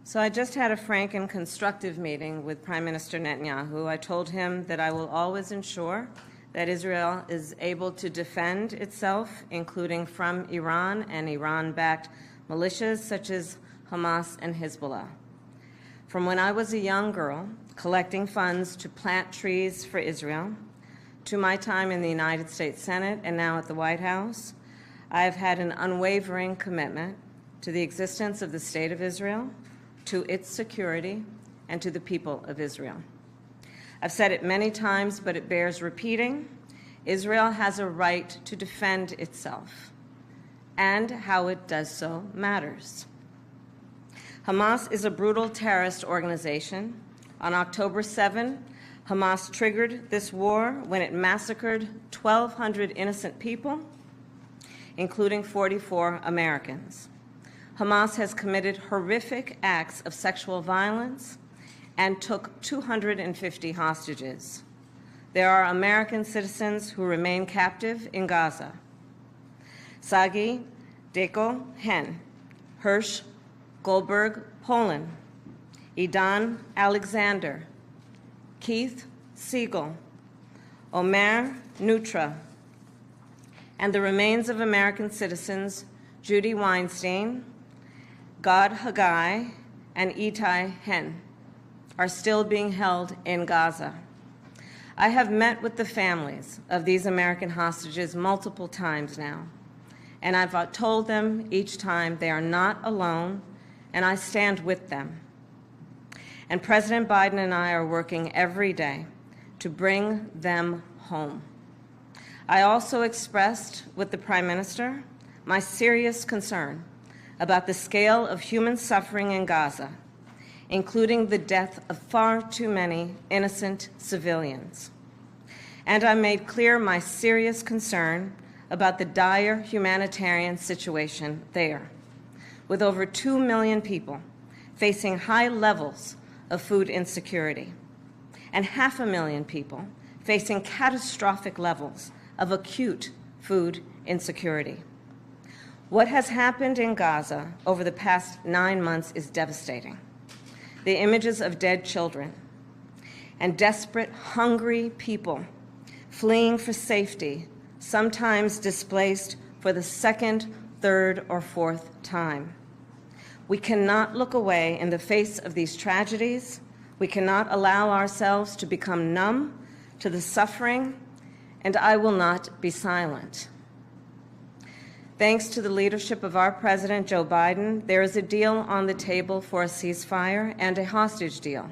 So I just had a frank and constructive meeting with Prime Minister Netanyahu. I told him that I will always ensure that Israel is able to defend itself, including from Iran and Iran-backed militias such as Hamas and Hezbollah. From when I was a young girl collecting funds to plant trees for Israel, to my time in the United States Senate and now at the White House, I have had an unwavering commitment to the existence of the State of Israel, to its security, and to the people of Israel. I've said it many times, but it bears repeating. Israel has a right to defend itself, and how it does so matters. Hamas is a brutal terrorist organization. On October 7, Hamas triggered this war when it massacred 1,200 innocent people, including 44 Americans. Hamas has committed horrific acts of sexual violence and took 250 hostages. There are American citizens who remain captive in Gaza. Sagi Deko Hen, Hirsch Goldberg, Poland, Idan Alexander, Keith Siegel, Omer Nutra, and the remains of American citizens Judy Weinstein, Gad Haggai, and Itai Hen are still being held in Gaza. I have met with the families of these American hostages multiple times now, and I've told them each time they are not alone, and I stand with them. And President Biden and I are working every day to bring them home. I also expressed with the Prime Minister my serious concern about the scale of human suffering in Gaza, including the death of far too many innocent civilians. And I made clear my serious concern about the dire humanitarian situation there, with over 2 million people facing high levels of food insecurity, and 500,000 people facing catastrophic levels of acute food insecurity. What has happened in Gaza over the past 9 months is devastating. The images of dead children and desperate, hungry people fleeing for safety, sometimes displaced for the second, third, or fourth time. We cannot look away in the face of these tragedies. We cannot allow ourselves to become numb to the suffering, and I will not be silent. Thanks to the leadership of our President, Joe Biden, there is a deal on the table for a ceasefire and a hostage deal.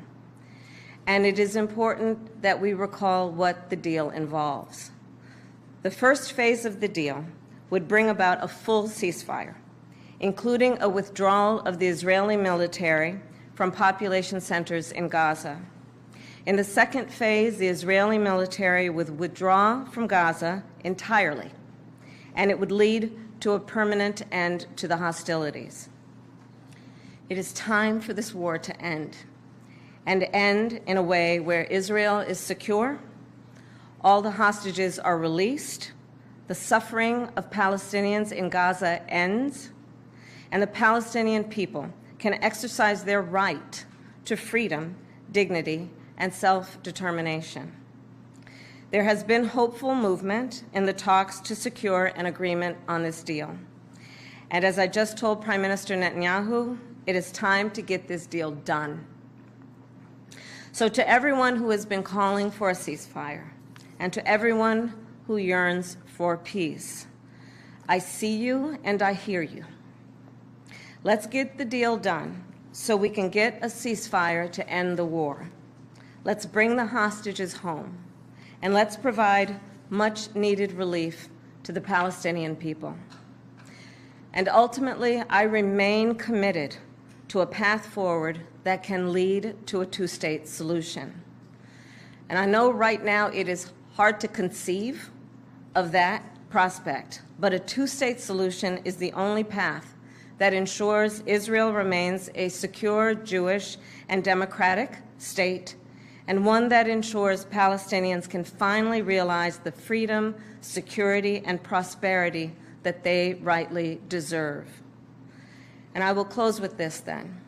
And it is important that we recall what the deal involves. The first phase of the deal would bring about a full ceasefire, including a withdrawal of the Israeli military from population centers in Gaza. In the second phase, the Israeli military would withdraw from Gaza entirely, and it would lead to a permanent end to the hostilities. It is time for this war to end, and end in a way where Israel is secure, all the hostages are released, the suffering of Palestinians in Gaza ends, and the Palestinian people can exercise their right to freedom, dignity, and self-determination. There has been hopeful movement in the talks to secure an agreement on this deal. And as I just told Prime Minister Netanyahu, it is time to get this deal done. So to everyone who has been calling for a ceasefire, and to everyone who yearns for peace, I see you and I hear you. Let's get the deal done so we can get a ceasefire to end the war. Let's bring the hostages home, and let's provide much-needed relief to the Palestinian people. And ultimately, I remain committed to a path forward that can lead to a two-state solution. And I know right now it is hard to conceive of that prospect, but a two-state solution is the only path that ensures Israel remains a secure, Jewish, and democratic state, and one that ensures Palestinians can finally realize the freedom, security, and prosperity that they rightly deserve. And I will close with this then.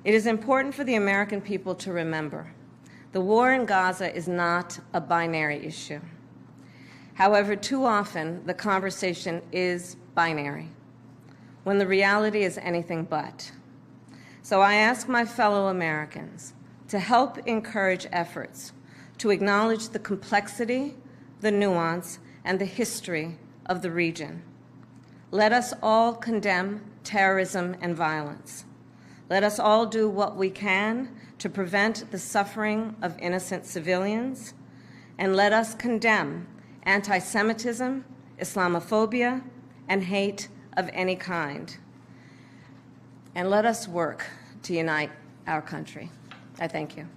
It is important for the American people to remember the war in Gaza is not a binary issue. However, too often the conversation is binary, when the reality is anything but. So I ask my fellow Americans to help encourage efforts to acknowledge the complexity, the nuance, and the history of the region. Let us all condemn terrorism and violence. Let us all do what we can to prevent the suffering of innocent civilians, and let us condemn anti-Semitism, Islamophobia, and hate of any kind. And let us work to unite our country. I thank you.